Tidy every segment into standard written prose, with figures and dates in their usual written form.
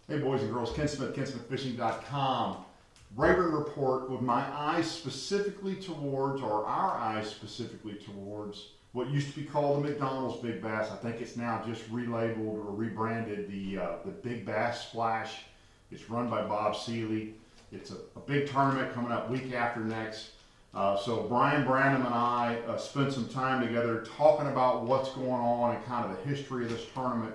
Hey boys and girls, Ken Smith, KenSmithFishing.com. Rayburn report with my eyes specifically towards, or our eyes specifically towards, what used to be called the McDonald's Big Bass. I think it's now just relabeled or rebranded the Big Bass Splash. It's run by Bob Seeley. It's a big tournament coming up week after next. So Brian Branham and I spent some time together talking about what's going on and kind of the history of this tournament.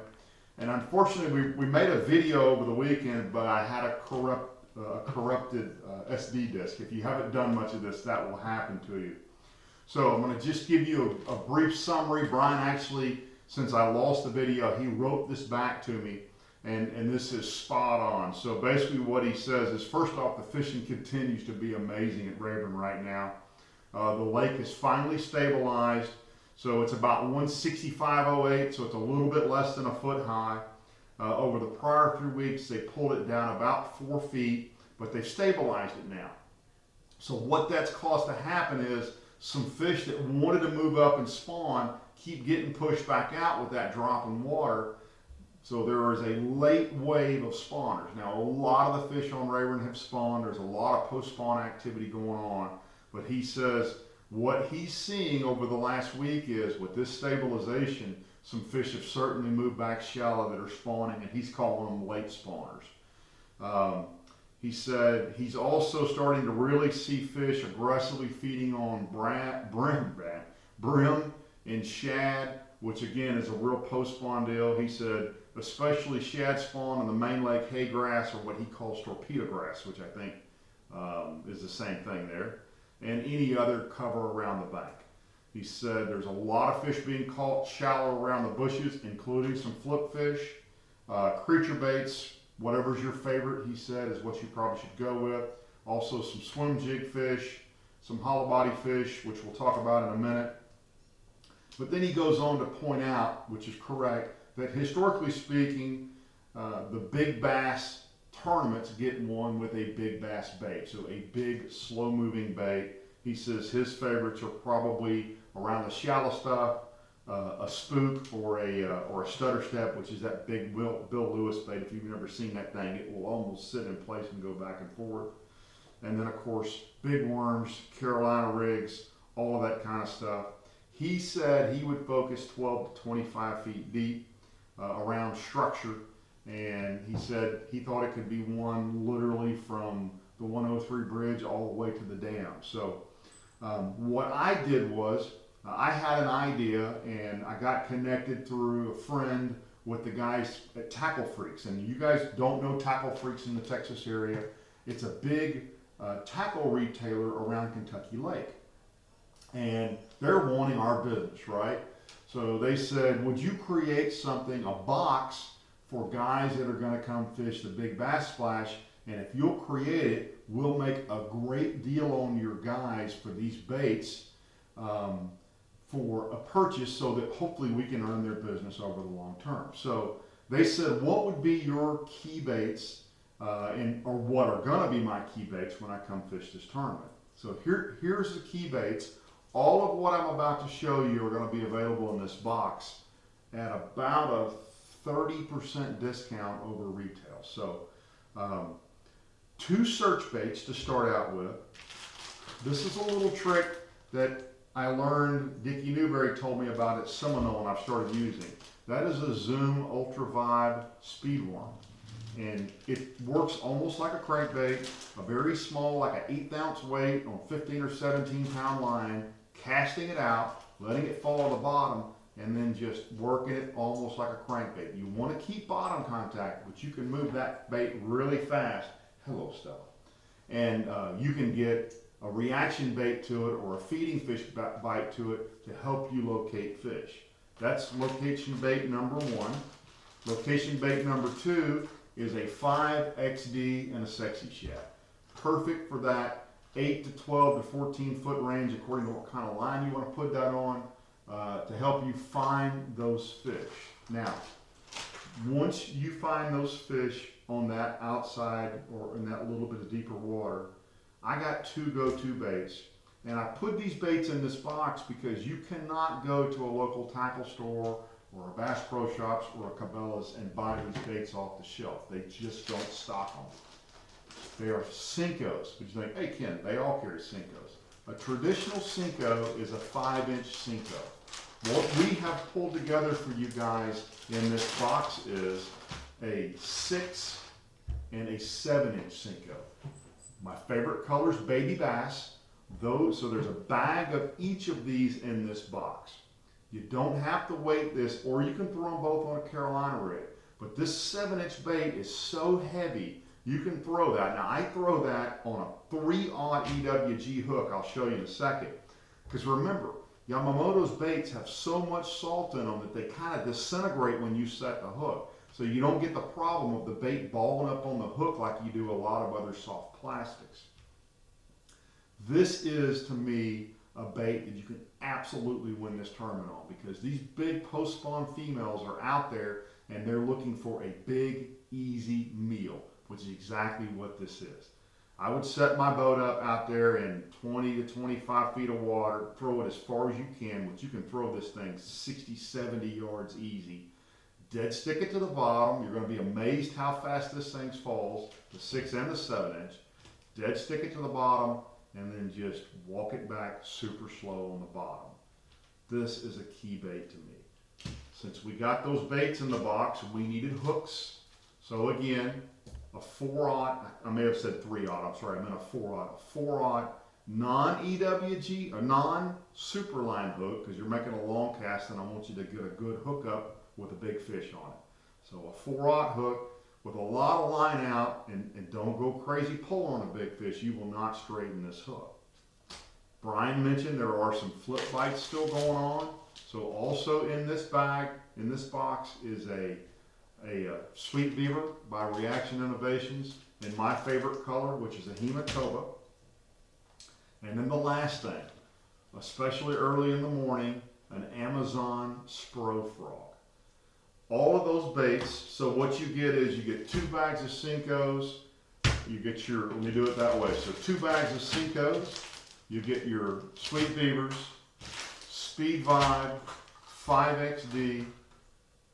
And unfortunately, we made a video over the weekend, but I had a corrupted SD disk. If you haven't done much of this, that will happen to you. So I'm going to just give you a brief summary. Brian actually, since I lost the video, he wrote this back to me, and this is spot on. So basically what he says is, first off, the fishing continues to be amazing at Rayburn right now. The lake is finally stabilized. So it's about 165.08, so it's a little bit less than a foot high. Over the prior 3 weeks, they pulled it down about 4 feet, but they've stabilized it now. So what that's caused to happen is some fish that wanted to move up and spawn keep getting pushed back out with that drop in water. So there is a late wave of spawners. Now, a lot of the fish on Rayburn have spawned. There's a lot of post-spawn activity going on, but he says what he's seeing over the last week is, with this stabilization, some fish have certainly moved back shallow that are spawning, and he's calling them late spawners. He said he's also starting to really see fish aggressively feeding on brim and shad, which again is a real post-spawn deal. He said especially shad spawn in the main lake hay grass, or what he calls torpedo grass, which I think is the same thing there, and any other cover around the bank. He said there's a lot of fish being caught shallow around the bushes, including some flip fish, creature baits, whatever's your favorite, he said, is what you probably should go with. Also some swim jig fish, some hollow body fish, which we'll talk about in a minute. But then he goes on to point out, which is correct, that historically speaking, the big bass tournaments get won with a big bass bait, so a big slow moving bait. He says his favorites are probably around the shallow stuff, a spook or a stutter step, which is that big Bill Lewis bait. If you've never seen that thing, it will almost sit in place and go back and forth. And then of course big worms, Carolina rigs, all of that kind of stuff. He said he would focus 12 to 25 feet deep around structure, and he said he thought it could be won literally from the 103 bridge all the way to the dam. So what I did was, I had an idea, and I got connected through a friend with the guys at Tackle Freaks. And you guys don't know Tackle Freaks in the Texas area. It's a big tackle retailer around Kentucky Lake. And they're wanting our business, right? So they said, would you create something, a box for guys that are going to come fish the Big Bass Splash, and if you'll create it, we'll make a great deal on your guys for these baits for a purchase, so that hopefully we can earn their business over the long term. So they said, what would be your key baits, or what are going to be my key baits when I come fish this tournament? So here's the key baits. All of what I'm about to show you are going to be available in this box at about a 30% discount over retail. So 2 search baits to start out with. This is a little trick that I learned, Dickie Newberry told me about at Seminole, and I've started using. That is a Zoom Ultra Vibe speed worm. And it works almost like a crankbait, a very small, like an 1/8 ounce weight on 15 or 17 pound line, casting it out, letting it fall to the bottom, and then just working it almost like a crankbait. You want to keep bottom contact, but you can move that bait really fast. Hello, Stella. And you can get a reaction bait to it or a feeding fish bite to it to help you locate fish. That's location bait number 1. Location bait number 2 is a 5XD and a sexy shad. Perfect for that 8 to 12 to 14 foot range, according to what kind of line you want to put that on, to help you find those fish. Now, once you find those fish on that outside or in that little bit of deeper water, I got 2 go-to baits. And I put these baits in this box because you cannot go to a local tackle store or a Bass Pro Shops or a Cabela's and buy these baits off the shelf. They just don't stock them. They are Senkos, which you think, hey Ken, they all carry Senkos. A traditional Senko is a 5-inch Senko. What we have pulled together for you guys in this box is a 6 and a 7-inch Senko. My favorite color is baby bass. So there's a bag of each of these in this box. You don't have to weight this, or you can throw them both on a Carolina rig. But this 7-inch bait is so heavy, you can throw that. Now I throw that on a 3/0 EWG hook. I'll show you in a second. Because remember, Yamamoto's baits have so much salt in them that they kind of disintegrate when you set the hook. So you don't get the problem of the bait balling up on the hook like you do a lot of other soft plastics. This is, to me, a bait that you can absolutely win this tournament on, because these big post-spawn females are out there and they're looking for a big, easy meal, which is exactly what this is. I would set my boat up out there in 20 to 25 feet of water, throw it as far as you can, which you can throw this thing 60, 70 yards easy. Dead stick it to the bottom. You're going to be amazed how fast this thing falls, the 6 and the 7-inch. Dead stick it to the bottom, and then just walk it back super slow on the bottom. This is a key bait to me. Since we got those baits in the box, we needed hooks. So again, a 4/0, I may have said 3/0, I'm sorry, I meant a 4/0. A 4/0 non-EWG, a non-superline hook, because you're making a long cast and I want you to get a good hookup with a big fish on it. So a 4/0 hook with a lot of line out, and don't go crazy pulling on a big fish. You will not straighten this hook. Brian mentioned there are some flip bites still going on. So also in this bag, in this box, is a Sweet Beaver by Reaction Innovations in my favorite color, which is a Hematoba. And then the last thing, especially early in the morning, an Amazon Spro Frog. All of those baits, so what you get is you get 2 bags of Senkos, you get your, let me do it that way, so 2 bags of Senkos, you get your Sweet Beavers, Speed Vibe, 5XD,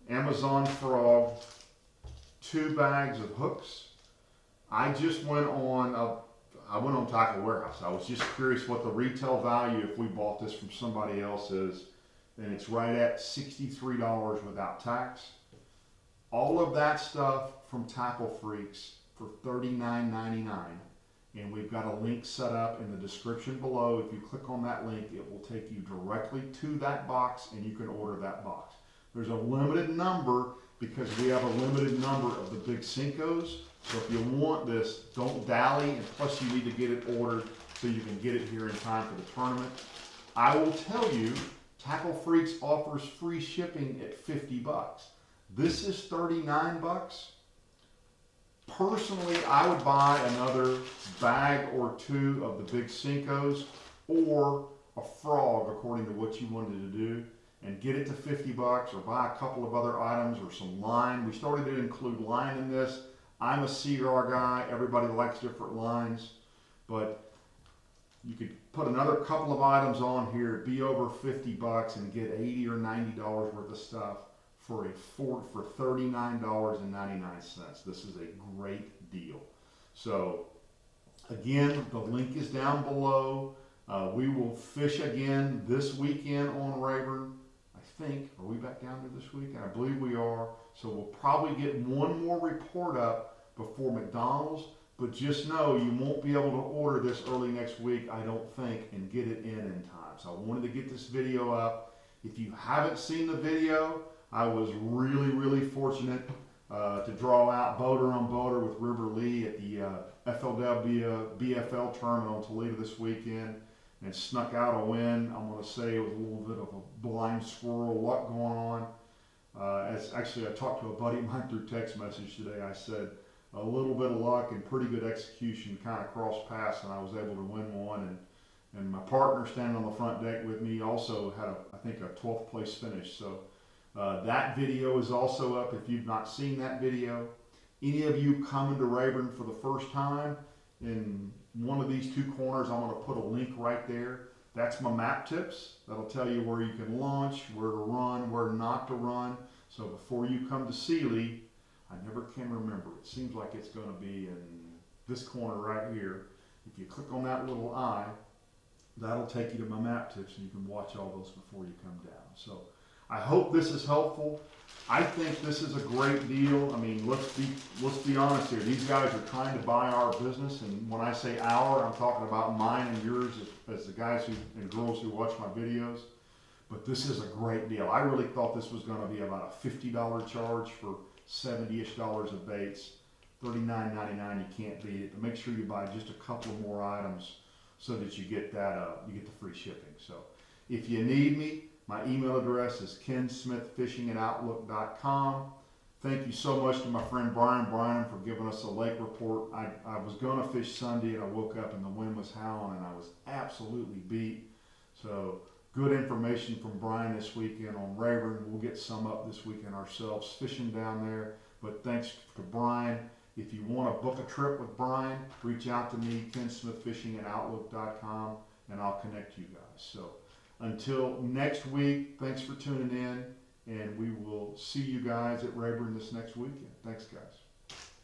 Amazon Frog, 2 bags of hooks. I just went on Tackle Warehouse. I was just curious what the retail value, if we bought this from somebody else, is, and it's right at $63 without tax. All of that stuff from Tackle Freaks for $39.99, and we've got a link set up in the description below. If you click on that link, it will take you directly to that box, and you can order that box. There's a limited number because we have a limited number of the big Senkos. So if you want this, don't dally, and plus you need to get it ordered so you can get it here in time for the tournament. I will tell you, Tackle Freaks offers free shipping at 50 bucks. This is 39 bucks. Personally, I would buy another bag or 2 of the big Senkos or a frog, according to what you wanted to do, and get it to 50 bucks, or buy a couple of other items or some line. We started to include line in this. I'm a Seagar guy. Everybody likes different lines, but you could put another couple of items on here, be over 50 bucks, and get $80 or $90 worth of stuff for $39.99. This is a great deal. So again, the link is down below. We will fish again this weekend on Rayburn. I think, are we back down there this weekend? I believe we are. So we'll probably get one more report up before McDonald's. But just know you won't be able to order this early next week, I don't think, and get it in time. So I wanted to get this video up. If you haven't seen the video, I was really, really fortunate to draw out boater on boater with River Lee at the FLW BFL tournament on Toledo this weekend, and snuck out a win. I'm going to say it was a little bit of a blind squirrel luck going on. As actually I talked to a buddy of mine through text message today. I said, a little bit of luck and pretty good execution kind of crossed paths, and I was able to win one. And my partner standing on the front deck with me also had, I think, a 12th place finish. So that video is also up if you've not seen that video. Any of you coming to Rayburn for the first time, in one of these 2 corners, I'm going to put a link right there. That's my map tips. That'll tell you where you can launch, where to run, where not to run. So before you come to Sealy, I never can remember. It seems like it's going to be in this corner right here. If you click on that little eye, that'll take you to my map tips, and you can watch all those before you come down. So I hope this is helpful. I think this is a great deal. I mean, let's be honest here. These guys are trying to buy our business, and when I say our, I'm talking about mine and yours as the guys and girls who watch my videos. But this is a great deal. I really thought this was going to be about a $50 charge for $70-ish of baits. $39.99, you can't beat it. But make sure you buy just a couple of more items so that you get that you get the free shipping. So if you need me, my email address is kensmithfishing@outlook.com. Thank you so much to my friend Brian for giving us a lake report. I was going to fish Sunday, and I woke up and the wind was howling, and I was absolutely beat. So good information from Brian this weekend on Rayburn. We'll get some up this weekend ourselves fishing down there. But thanks to Brian. If you want to book a trip with Brian, reach out to me, kensmithfishing@outlook.com, and I'll connect you guys. So until next week, thanks for tuning in, and we will see you guys at Rayburn this next weekend. Thanks, guys.